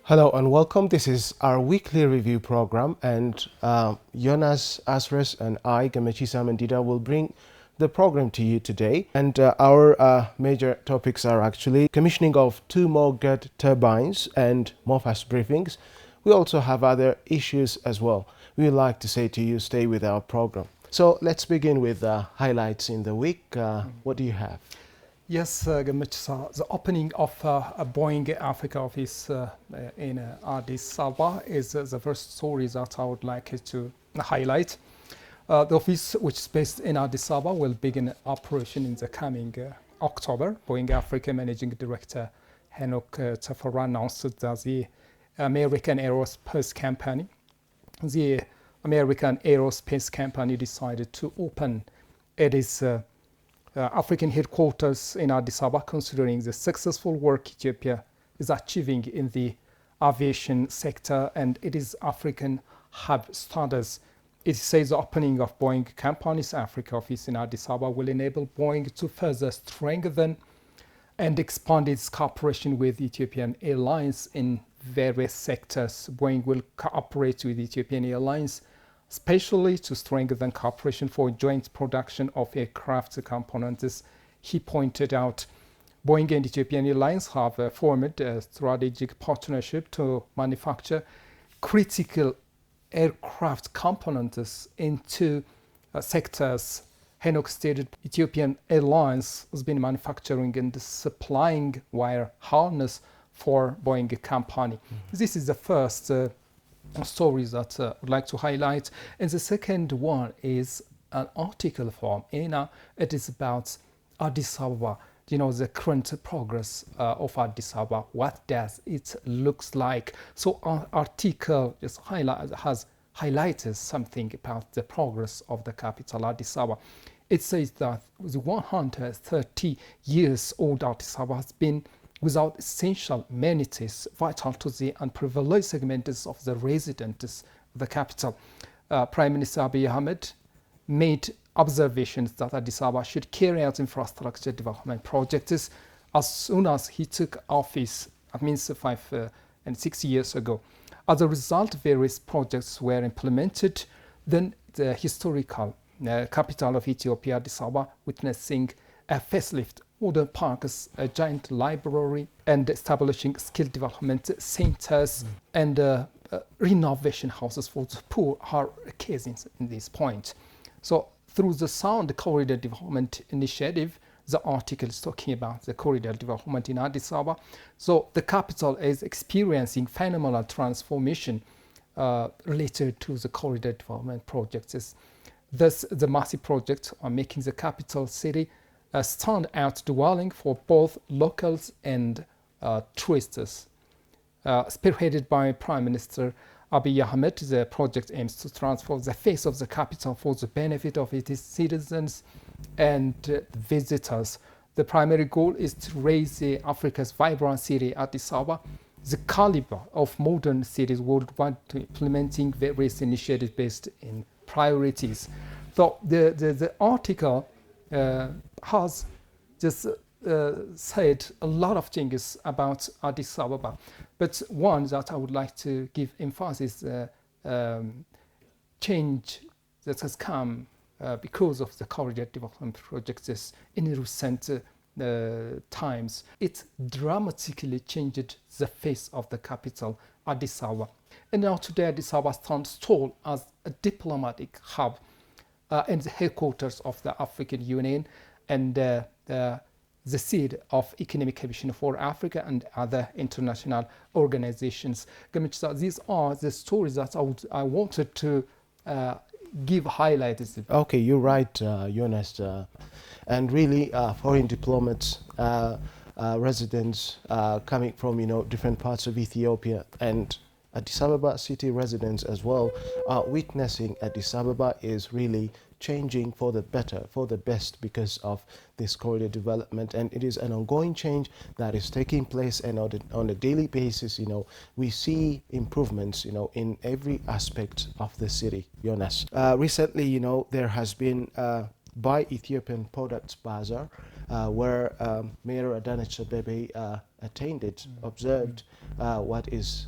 Hello and welcome. This is our weekly review program, and Jonas Asres and I, Gamechi Samandida, will bring the program to you today. And our major topics are actually commissioning of 2 more GET turbines and more fast briefings. We also have other issues as well. We would like to say to you, stay with our program. So let's begin with highlights in the week. What do you have? Yes, Gamechi, the opening of a Boeing Africa office in Addis Ababa is the first story that I would like to highlight. The office, which is based in Addis Ababa, will begin operation in the coming October. Boeing Africa Managing Director Henok Tafara announced that the American aerospace company decided to open its African headquarters in Addis Ababa, considering the successful work Ethiopia is achieving in the aviation sector and it is African hub status. It says the opening of Boeing Company's Africa office in Addis Ababa will enable Boeing to further strengthen and expand its cooperation with Ethiopian Airlines in various sectors. Boeing will cooperate with Ethiopian Airlines especially to strengthen cooperation for joint production of aircraft components. He pointed out Boeing and Ethiopian Airlines have formed a strategic partnership to manufacture critical aircraft components in 2 sectors. Henok stated Ethiopian Airlines has been manufacturing and supplying wire harness for Boeing company. This is the first stories that I would like to highlight. And the second one is an article from ENA. It is about Addis Ababa, the current progress of Addis Ababa. What does it looks like? So our article just has highlighted something about the progress of the capital, Addis Ababa. It says that the 130 years old Addis Ababa has been without essential amenities vital to the unprivileged segments of the residents of the capital. Prime Minister Abiy Ahmed made observations that Addis Ababa should carry out infrastructure development projects as soon as he took office, that means 5 and 6 years ago. As a result, various projects were implemented. Then the historical capital of Ethiopia, Addis Ababa, witnessing a facelift, modern parks, a giant library, and establishing skill development centers and renovation houses for the poor are cases in this point. So through the Sound Corridor Development Initiative, the article is talking about the corridor development in Addis Ababa. So the capital is experiencing phenomenal transformation related to the corridor development projects. Thus, the massive projects are making the capital city a stand-out dwelling for both locals and tourists. Spearheaded by Prime Minister Abiy Ahmed, the project aims to transform the face of the capital for the benefit of its citizens and visitors. The primary goal is to raise Africa's vibrant city, Addis Ababa, the caliber of modern cities worldwide, to implementing various initiatives based in priorities. So the article has just said a lot of things about Addis Ababa, but one that I would like to give emphasis change that has come because of the corridor development projects in recent times. It dramatically changed the face of the capital, Addis Ababa. And now today Addis Ababa stands tall as a diplomatic hub and the headquarters of the African Union and the seat of Economic Commission for Africa and other international organizations. These are the stories that I wanted to give highlights. Okay, you're right, Jonas. And really, foreign diplomats, residents coming from different parts of Ethiopia and Addis Ababa city residents as well are witnessing Addis Ababa is really changing for the better, for the best, because of this corridor development, and it is an ongoing change that is taking place, and on a daily basis we see improvements in every aspect of the city. Jonas, recently there has been Buy Ethiopian Products Bazaar, where Mayor Addis Ababa attended, observed what is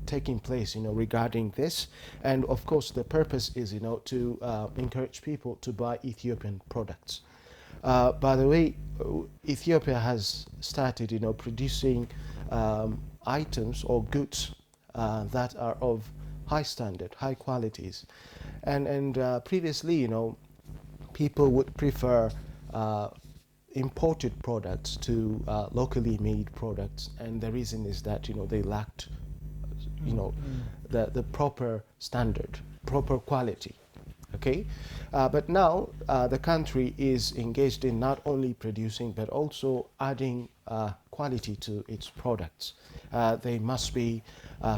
taking place, regarding this. And of course, the purpose is, to encourage people to buy Ethiopian products. By the way, Ethiopia has started, producing items or goods that are of high standard, high qualities, and previously, people would prefer imported products to locally made products, and the reason is that they lacked, the proper standard, proper quality. Okay, but now the country is engaged in not only producing but also adding quality to its products. They must be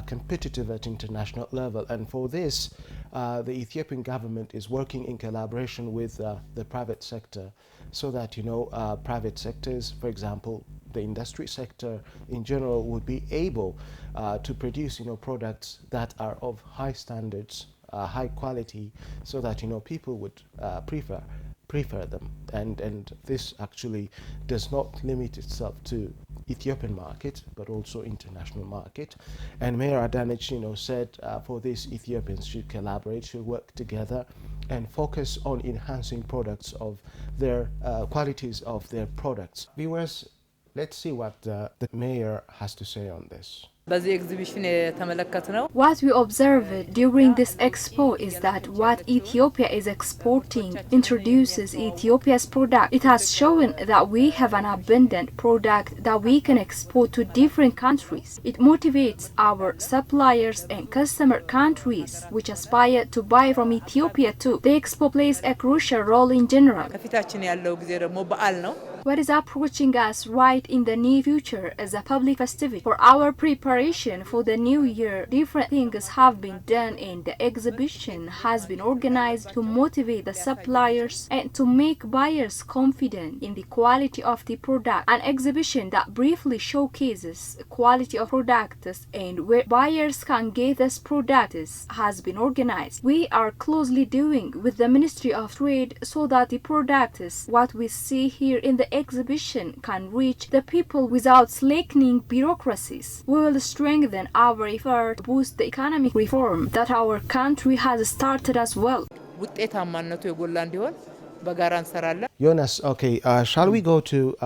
competitive at international level, and for this the Ethiopian government is working in collaboration with the private sector, so that private sectors, for example the industry sector in general, would be able to produce products that are of high standards, high quality, so that people would prefer them, and this actually does not limit itself to Ethiopian market but also international market. And Mayor Addis said for this Ethiopians should collaborate, should work together and focus on enhancing products of their qualities of their products. Viewers, let's see what the mayor has to say on this. What we observed during this expo is that what Ethiopia is exporting introduces Ethiopia's product. It has shown that we have an abundant product that we can export to different countries. It motivates our suppliers and customer countries which aspire to buy from Ethiopia too. The expo plays a crucial role in general. What is approaching us right in the near future is a public festivity. For our preparation for the new year, different things have been done, and the exhibition has been organized to motivate the suppliers and to make buyers confident in the quality of the product. An exhibition that briefly showcases the quality of products and where buyers can get this products has been organized. We are closely doing with the Ministry of Trade so that the products, what we see here in the exhibition, can reach the people without slackening bureaucracies. We will strengthen our effort to boost the economic reform that our country has started as well. Jonas, okay, shall we go to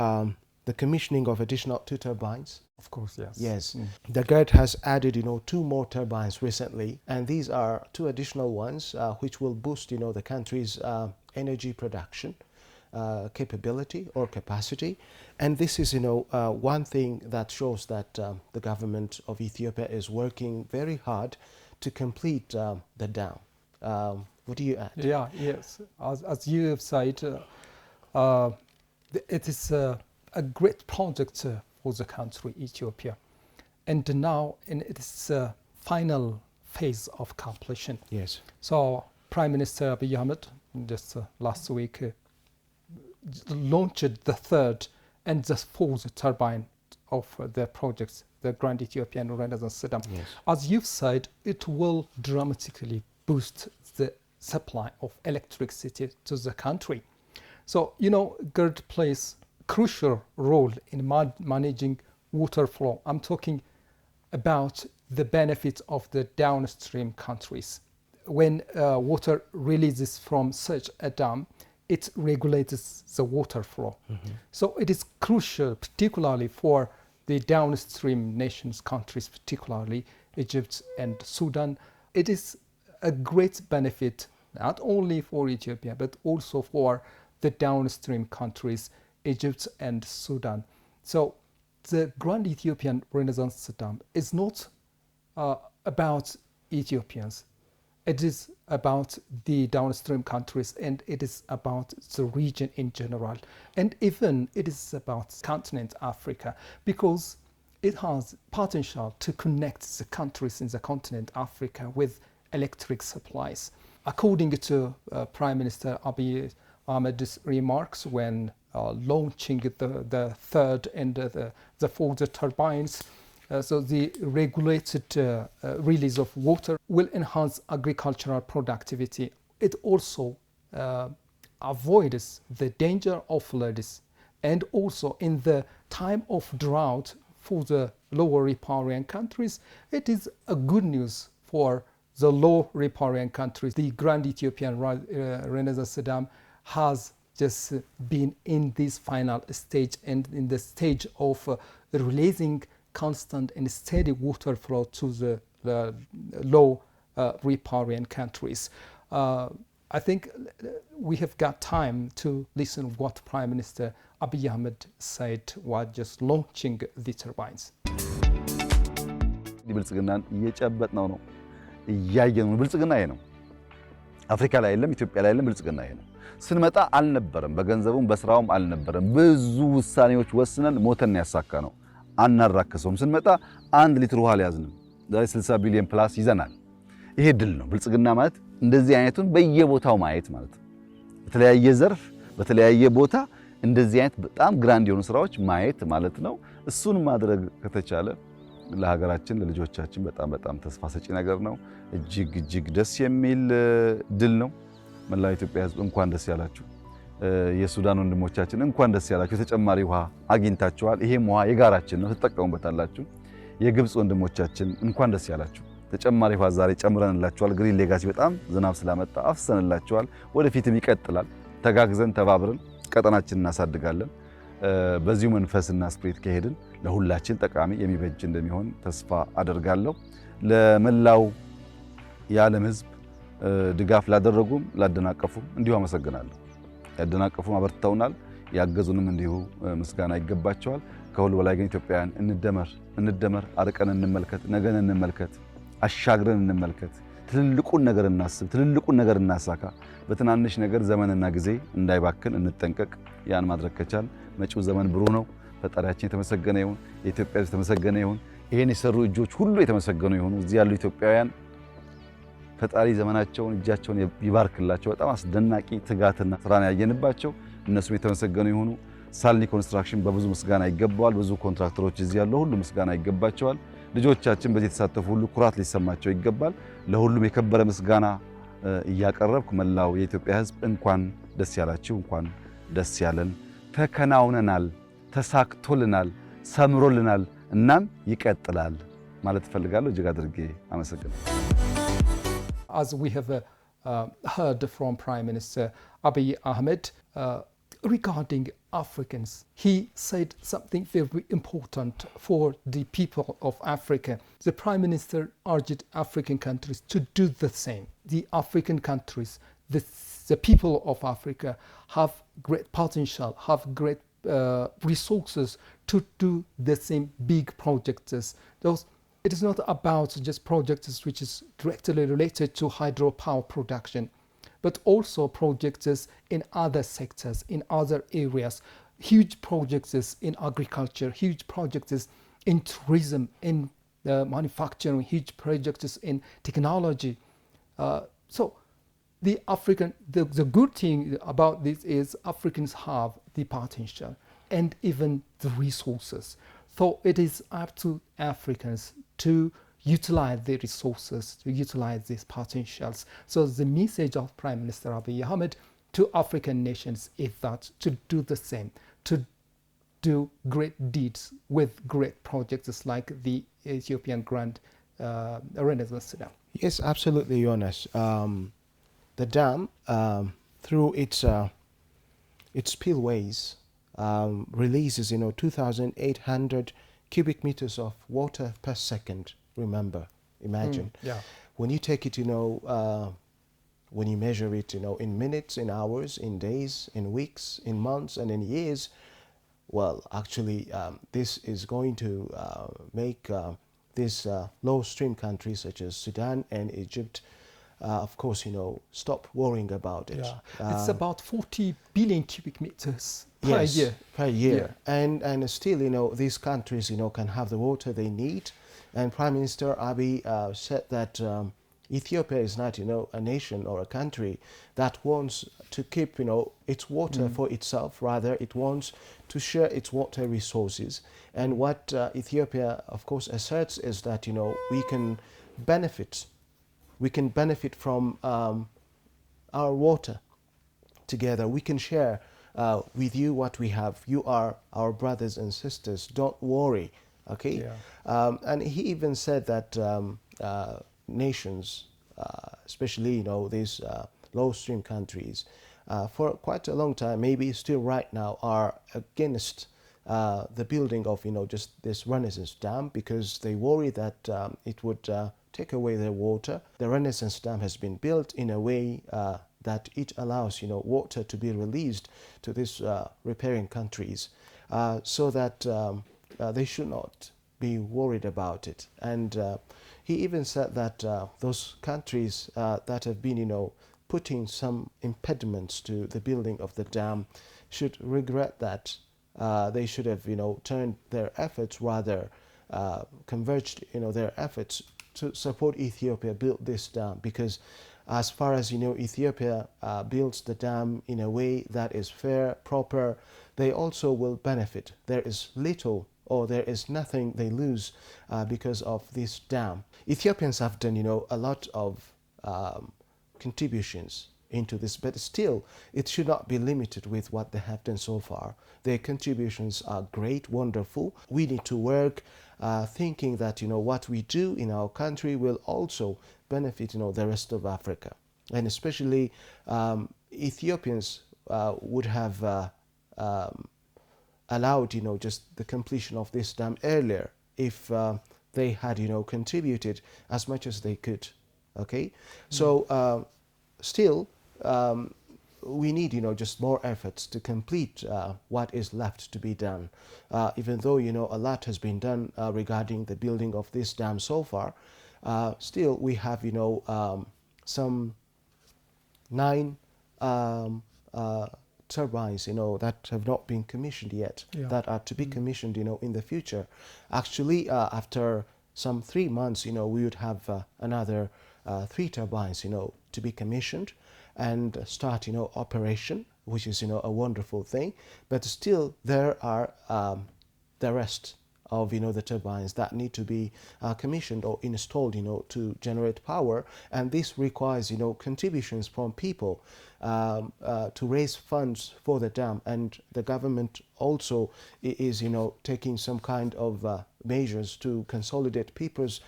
the commissioning of additional 2 turbines? Of course, yes. Yes. The GERD has added, 2 more turbines recently, and these are 2 additional ones which will boost, the country's energy production capability or capacity. And this is, one thing that shows that the government of Ethiopia is working very hard to complete the dam. What do you add? Yeah, yes. As you have said, it is a great project for the country, Ethiopia. And now in its final phase of completion. Yes. So Prime Minister Abiy Ahmed just last week launched the 3rd and the 4th turbine of the projects, the Grand Ethiopian Renaissance Dam. Yes. As you've said, it will dramatically boost the supply of electricity to the country. So, GERD plays crucial role in managing water flow. I'm talking about the benefits of the downstream countries. When water releases from such a dam, it regulates the water flow. Mm-hmm. So it is crucial, particularly for the downstream nations, countries, particularly Egypt and Sudan. It is a great benefit, not only for Ethiopia, but also for the downstream countries, Egypt and Sudan. So the Grand Ethiopian Renaissance Dam is not about Ethiopians. It is about the downstream countries, and it is about the region in general. And even it is about continent Africa, because it has potential to connect the countries in the continent Africa with electric supplies. According to Prime Minister Abiy Ahmed's remarks when launching the 3rd and the 4th turbines, so the regulated release of water will enhance agricultural productivity. It also avoids the danger of floods, and also in the time of drought for the lower riparian countries, it is a good news for the low riparian countries. The Grand Ethiopian Renaissance Dam has just been in this final stage and in the stage of releasing constant and steady water flow to the low riparian countries. I think we have got time to listen what Prime Minister Abiy Ahmed said while just launching the turbines. ብልጽግናን እየጨበጥነው ነው እያየነው ብልጽግና ይሄ ነው። አፍሪካ ላይ የለም፣ ኢትዮጵያ ላይ የለም። ብልጽግና ይሄ ነው። ስንመጣ አልነበረም፣ በገንዘቡም በስራውም አልነበረም። ብዙ ውሳኔዎች ወስነን ሞተን ያሳካ ነው። አናራክሰውም። ስንመጣ 1 ሊትር ውሃ ያዝንም ዛሬ 60 ቢሊዮን ፕላስ ይዘናል። ይሄ ድል ነው። ብልጽግና ማለት እንደዚህ አይነቱን በየቦታው ማየት ማለት ነው። በተለያየ ዘርፍ በተለያየ ቦታ እንደዚህ አይነት በጣም ግራንድ የሆኑ ስራዎች ማየት ማለት ነው። እሱን ማድረግ ከተቻለ ለሀገራችን ለልጆቻችን በጣም በጣም ተስፋ ሰጪ ነገር ነው። እጅግ ደስ የሚል ድል ነው። መላው ኢትዮጵያ ሕዝብ እንኳን ደስ ያላችሁ። የሱዳን ወንድሞቻችን እንኳን ደስ ያላችሁ። ተጨማሪ ውሃ አግኝታችኋል። ይሄም ውሃ የጋራችን ነው፣ ትጠቀሙበታላችሁ። የግብፅ ወንድሞቻችን እንኳን ደስ ያላችሁ። ተጨማሪ ውሃ ዛሬ ጨምረንላችኋል። ግሪን ሌጋሲ በጣም ዝናብ ስላመጣ አፍሰንላችኋል። ወደፊትም ይቀጥላል። ተጋግዘን ተባብረን ቀጠናችንን እናሳድጋለን። በዚሁ መንፈስና ስፕሪት ከሄድን ለሁላችን ጠቃሚ የሚበጅ እንደሚሆን ተስፋ አደርጋለሁ። ለመላው የዓለም ሕዝብ ድጋፍ ላደረጉም ላደናቀፉም እንዲሁ አመሰግናለሁ። ያደናቀፉም አበርትተውናል፣ ያገዙንም እንዲሁ ምስጋና ይገባቸዋል። ከሁሉ በላይ ግን ኢትዮጵያውያን እንደመር፣ አርቀን እንመልከት፣ ነገን እንመልከት፣ አሻግረን እንመልከት። ትልልቁን ነገር እናስብ፣ ትልልቁን ነገር እናሳካ። በትናንሽ ነገር ዘመንና ጊዜ እንዳይባክን እንጠንቀቅ። ያን ማድረግ ከቻል መጪው ዘመን ብሩህ ነው። ፈጣሪያችን የተመሰገነ ይሁን። የኢትዮጵያ ሕዝብ የተመሰገነ ይሁን። ይሄን የሰሩ እጆች ሁሉ የተመሰገኑ ይሁኑ። እዚህ ያሉ ኢትዮጵያውያን ፈጣሪ ዘመናቸውን እጃቸውን ይባርክላቸው። በጣም አስደናቂ ትጋትና ስራን ያየንባቸው እነሱም የተመሰገኑ ይሁኑ። ሳልኒ ኮንስትራክሽን በብዙ ምስጋና ይገባዋል። ብዙ ኮንትራክተሮች እዚህ ያሉ ሁሉ ምስጋና ይገባቸዋል። ልጆቻችን በዚህ የተሳተፉ ሁሉ ኩራት ሊሰማቸው ይገባል። ለሁሉም የከበረ ምስጋና እያቀረብኩ መላው የኢትዮጵያ ሕዝብ እንኳን ደስ ያላችሁ፣ እንኳን ደስ ያለን። ተከናውነናል፣ ተሳክቶልናል፣ ሰምሮልናል፣ እናም ይቀጥላል ማለት እፈልጋለሁ። እጅግ አድርጌ አመሰግናለሁ። As we have heard from Prime Minister Abiy Ahmed regarding Africans, he said something very important for the people of Africa. The Prime Minister urged African countries to do the same. The African countries, the people of Africa have great potential, have great resources to do the same big projects. It is not about just projects which is directly related to hydropower production, but also projects in other sectors, in other areas, huge projects in agriculture, huge projects in tourism, in manufacturing, huge projects in technology. So the good thing about this is Africans have the potential and even the resources. So it is up to Africans to utilize the resources, to utilize these potentials. So the message of Prime Minister Abiy Ahmed to African nations is that to do the same, to do great deeds with great projects like the Ethiopian Grand Renaissance Dam. Yes, absolutely, Jonas. The dam, through its spillways, releases 2,800 cubic meters of water per second. Imagine. Yeah. When you take it, when you measure it, in minutes, in hours, in days, in weeks, in months, and in years, well, actually, this is going to make these low stream countries such as Sudan and Egypt, of course, stop worrying about it. Yeah. It's about 40 billion cubic meters per year. Per year. Yeah. And still, these countries, can have the water they need. And Prime Minister Abiy said that Ethiopia is not, a nation or a country that wants to keep, its water for itself. Rather, it wants to share its water resources. And what Ethiopia, of course, asserts is that, we can benefit from our water. together. We can share with you what we have. You are our brothers and sisters. Don't worry. Okay. Yeah. And he even said that nations, especially these low-stream countries, for quite a long time, maybe still right now, are against the building of just this Renaissance Dam, because they worry that it would take away their water. The Renaissance Dam has been built in a way that it allows water to be released to these repairing countries, so that they should not be worried about it. And he even said that those countries that have been putting some impediments to the building of the dam should regret that. They should have turned their efforts, rather converged their efforts to support Ethiopia build this dam, because as far as Ethiopia builds the dam in a way that is fair, proper, they also will benefit. There is little or there is nothing they lose because of this dam. Ethiopians have done a lot of contributions into this, but still it should not be limited with what they have done so far. Their contributions are great, wonderful. We need to work thinking that what we do in our country will also benefit the rest of Africa, and especially Ethiopians would have allowed just the completion of this dam earlier if they had contributed as much as they could. Okay. So still we need just more efforts to complete what is left to be done, even though a lot has been done regarding the building of this dam so far. Still we have some 9 turbines that have not been commissioned yet, that are to be commissioned in the future. Actually after some 3 months we would have another 3 turbines to be commissioned and start operation, which is a wonderful thing. But still there are the rest of the turbines that need to be commissioned or installed to generate power, and this requires contributions from people to raise funds for the dam, and the government also is taking some kind of measures to consolidate people's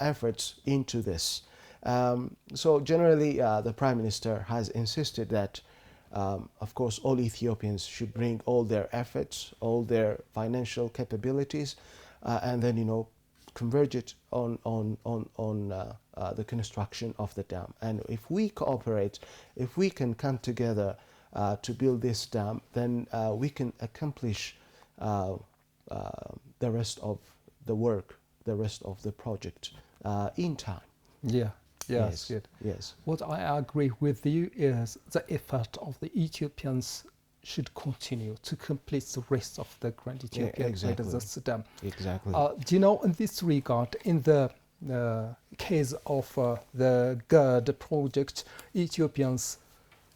efforts into this. So generally the Prime Minister has insisted that of course all Ethiopians should bring all their efforts, all their financial capabilities, and then converge it on the construction of the dam. And if we cooperate, if we can come together to build this dam, then we can accomplish the rest of the work, the rest of the project in time. Yeah. Yes. Good. Yes. What I agree with you is the effort of the Ethiopians should continue to complete the rest of the Grand Ethiopia Renaissance Dam. Exactly. Do you know, in this regard, in the case of the GERD project, Ethiopians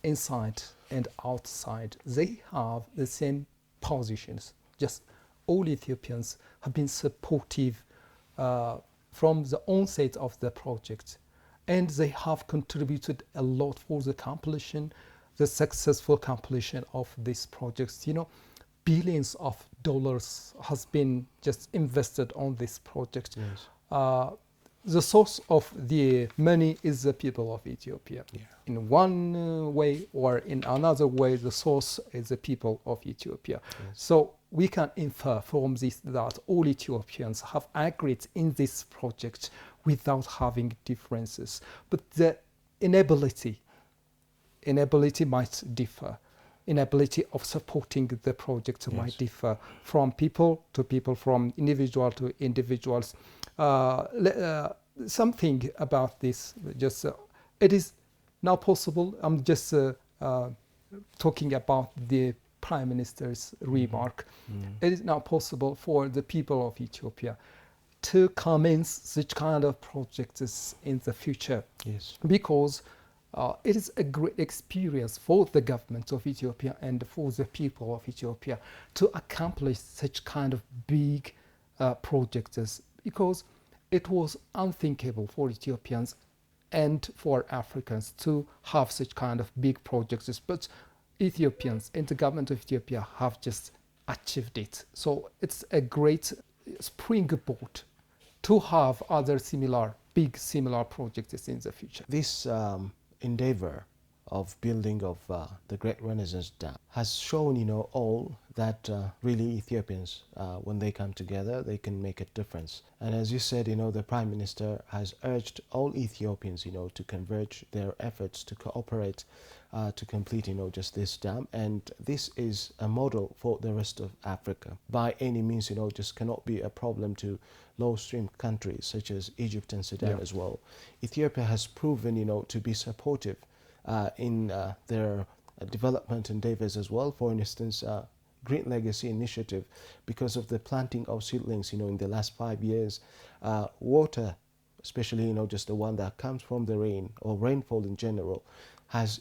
inside and outside, they have the same positions. Just all Ethiopians have been supportive from the onset of the project, and they have contributed a lot for the completion, the successful completion of these projects. Billions of dollars has been just invested on this project. Yes. The source of the money is the people of Ethiopia. Yeah. In one way or in another way, the source is the people of Ethiopia. Yes. So we can infer from this that all Ethiopians have agreed in this project without having differences. But the inability might differ. Inability of supporting the project might differ from people to people, from individual to individuals. Something about this, just it is now possible. I'm just talking about the Prime Minister's remark. It is now possible for the people of Ethiopia to commence such kind of projects in the future. Yes. Because it is a great experience for the government of Ethiopia and for the people of Ethiopia to accomplish such kind of big projects, because it was unthinkable for Ethiopians and for Africans to have such kind of big projects. But Ethiopians and the government of Ethiopia have just achieved it. So it's a great springboard to have other big similar projects in the future. This endeavor of building of the Great Renaissance Dam has shown, all that really Ethiopians, when they come together, they can make a difference. And as you said, the Prime Minister has urged all Ethiopians, to converge their efforts to cooperate to complete, just this dam. And this is a model for the rest of Africa. By any means, just cannot be a problem to low-stream countries such as Egypt and Sudan as well. Ethiopia has proven, to be supportive in their development endeavors as well. For instance, Green Legacy Initiative, because of the planting of seedlings, in the last 5 years, water, especially, just the one that comes from the rain or rainfall in general, has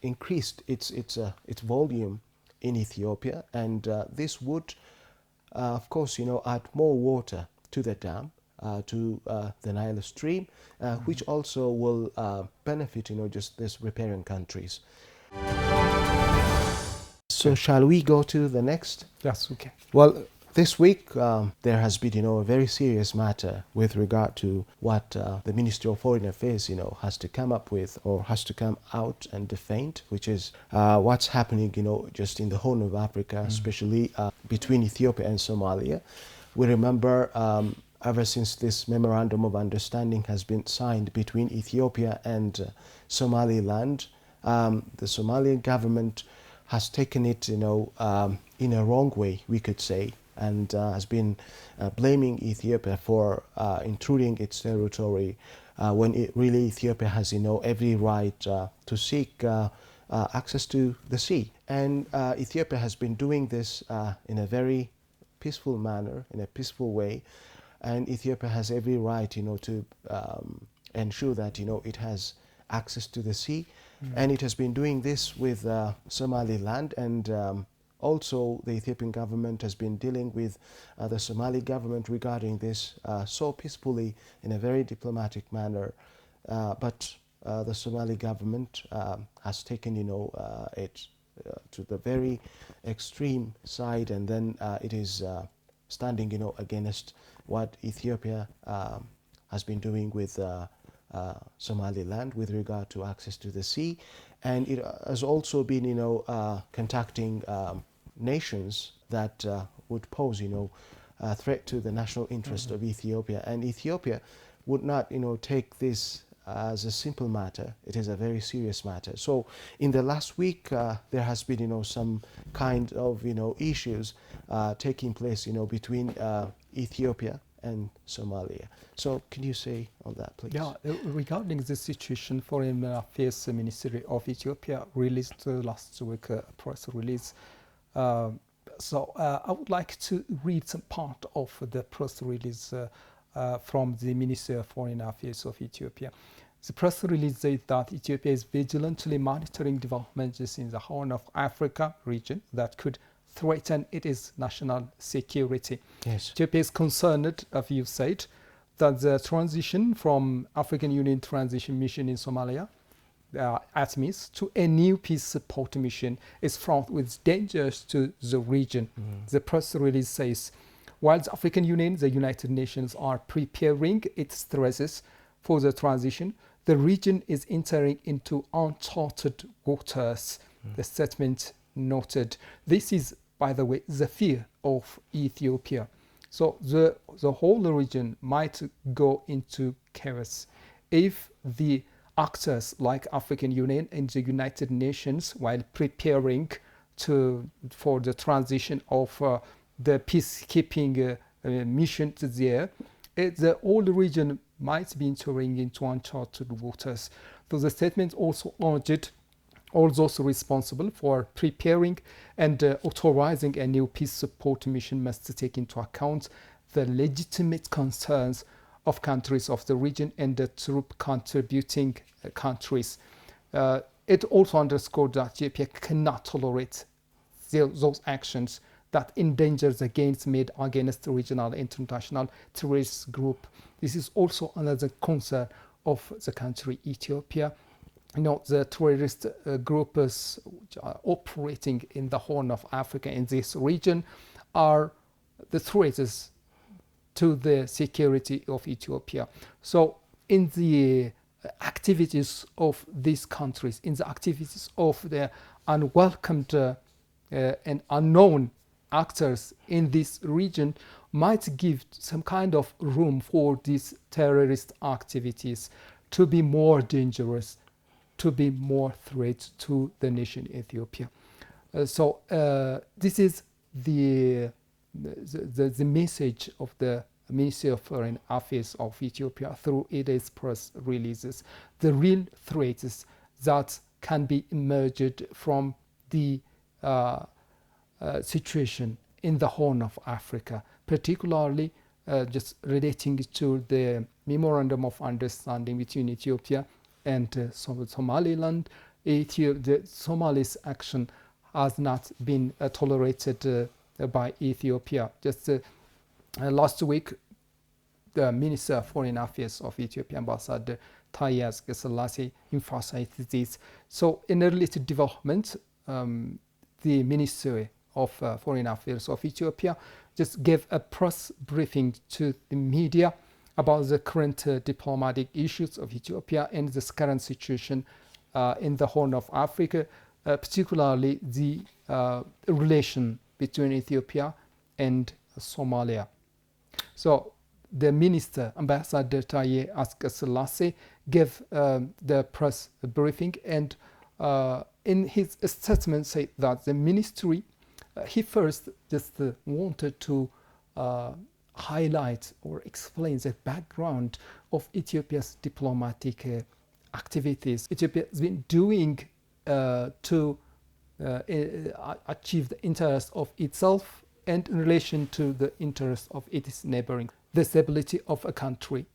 increased its volume in Ethiopia, and this would, of course, add more water to the dam, to the Nile stream, which also will benefit, just these riparian countries. So shall we go to the next? Yes, okay. Well, this week there has been, a very serious matter with regard to what the Ministry of Foreign Affairs, has to come up with or has to come out and defend, which is what's happening, just in the Horn of Africa, especially between Ethiopia and Somalia. We remember ever since this memorandum of understanding has been signed between Ethiopia and Somaliland, the Somalian government has taken it, in a wrong way, we could say, and has been blaming Ethiopia for intruding its territory when really Ethiopia has, every right to seek access to the sea. And Ethiopia has been doing this in a very peaceful manner, in a peaceful way. And Ethiopia has every right, to ensure that, it has access to the sea. And it has been doing this with Somaliland, and also the Ethiopian government has been dealing with the Somali government regarding this so peacefully in a very diplomatic manner. But the Somali government has taken, it to the very extreme side, and then it is standing, against what Ethiopia has been doing with Somaliland with regard to access to the sea. And it has also been, contacting nations that would pose, a threat to the national interest of Ethiopia. And Ethiopia would not, take this as a simple matter. It is a very serious matter. So in the last week, there has been, some kind of, issues taking place, between Ethiopia and Somalia. So can you say on that, please? Yeah, regarding the situation, Foreign Affairs Ministry of Ethiopia released last week a press release. So I would like to read some part of the press release from the Ministry of Foreign Affairs of Ethiopia. The press release says that Ethiopia is vigilantly monitoring developments in the Horn of Africa region that could threaten its national security. Yes. Ethiopia is concerned, as you said, that the transition from African Union Transition Mission in Somalia, ATMIS, to a new peace support mission is fraught with dangers to the region. The press release says, while the African Union, the United Nations, are preparing its stresses for the transition, the region is entering into uncharted waters. The statement noted. This is, by the way, the fear of Ethiopia. So the whole region might go into chaos if the actors like African Union and the United Nations, while preparing for the transition of the peacekeeping mission there, the whole region might be entering into uncharted waters. So the statement also urged all those responsible for preparing and authorizing a new peace support mission must take into account the legitimate concerns of countries of the region and the troop contributing countries. It also underscored that Ethiopia cannot tolerate those actions that endangers made against regional international terrorist group. This is also another concern of the country Ethiopia. the terrorist groups which are operating in the Horn of Africa in this region are the threats to the security of Ethiopia. So in the activities of these countries, in the activities of the unwelcomed and unknown actors in this region might give some kind of room for these terrorist activities to be more dangerous, to be more threat to the nation Ethiopia. So this is the message of the Ministry of Foreign Affairs of Ethiopia through its press releases. The real threats that can be emerged from the situation in the Horn of Africa, particularly just relating to the Memorandum of Understanding between Ethiopia and Somaliland. The Somalis' action has not been tolerated by Ethiopia. Just last week, the Minister of Foreign Affairs of Ethiopia, Ambassador Taye Asqe-Selassie, emphasized this. So in a related development, the Ministry of Foreign Affairs of Ethiopia just gave a press briefing to the media about the current diplomatic issues of Ethiopia and the current situation in the Horn of Africa, particularly the relation between Ethiopia and Somalia. So the minister, Ambassador Taye Asqe-Selassie, gave the press briefing, and in his statement said that the ministry, he first just wanted to highlight or explain the background of Ethiopia's diplomatic activities Ethiopia has been doing to achieve the interest of itself and in relation to the interest of its neighboring. The stability of a country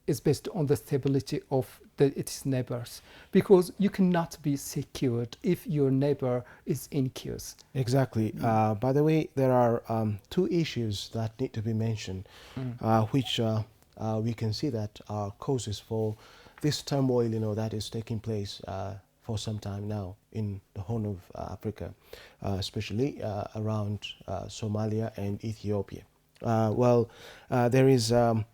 is based on the stability of its neighbors, because you cannot be secured if your neighbor is in chaos. Exactly. By the way, there are two issues that need to be mentioned, which we can see that are causes for this turmoil, that is taking place for some time now in the Horn of Africa, especially around Somalia and Ethiopia. There is a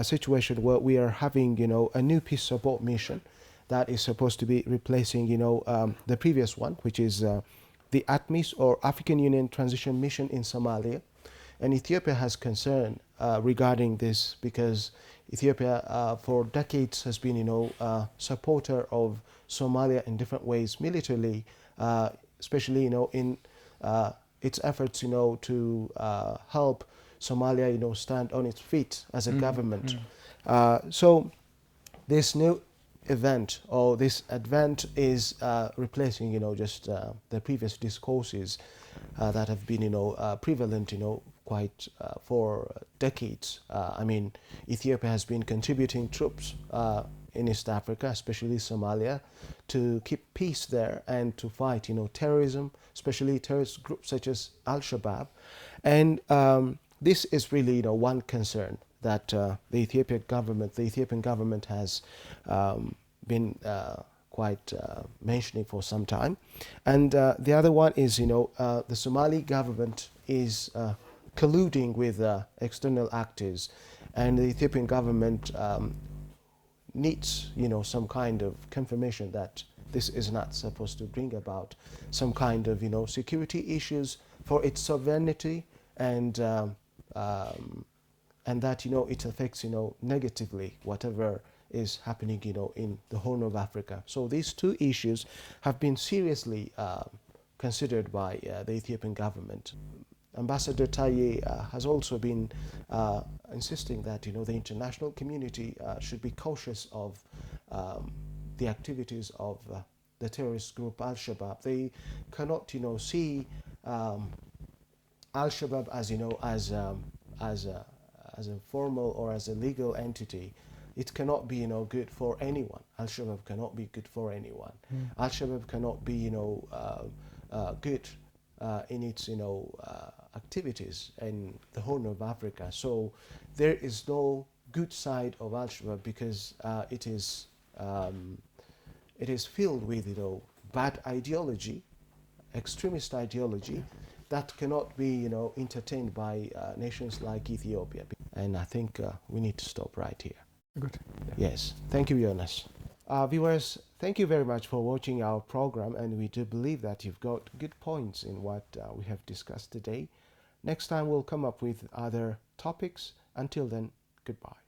situation where we are having, a new peace support mission that is supposed to be replacing, the previous one, which is the ATMIS, or African Union Transition Mission in Somalia. And Ethiopia has concern regarding this, because Ethiopia for decades has been, a supporter of Somalia in different ways, militarily, especially, in its efforts, to help Somalia, stand on its feet as a government. So this new event, or this advent, is replacing, just the previous discourses that have been, prevalent, quite for decades. I mean, Ethiopia has been contributing troops in East Africa, especially Somalia, to keep peace there and to fight, terrorism, especially terrorist groups such as Al-Shabaab. And this is really, one concern that the Ethiopian government has been quite mentioning for some time. And the other one is, the Somali government is colluding with external actors, and the Ethiopian government needs, some kind of confirmation that this is not supposed to bring about some kind of, security issues for its sovereignty, and that, it affects, negatively whatever is happening, in the Horn of Africa. So these two issues have been seriously considered by the Ethiopian government. Ambassador Taye has also been insisting that, the international community should be cautious of the activities of the terrorist group Al-Shabaab. They cannot, see Al-Shabaab as a formal or as a legal entity. It cannot be, good for anyone. Al-Shabaab cannot be good for anyone. Al-Shabaab cannot be, good in its, activities in the Horn of Africa. So there is no good side of Al-Shabaab, because it is it is filled with, bad ideology, extremist ideology that cannot be, entertained by nations like Ethiopia. And I think we need to stop right here. Good. Yes. Thank you, Jonas. Viewers, thank you very much for watching our program, and we do believe that you've got good points in what we have discussed today. Next time we'll come up with other topics. Until then, goodbye.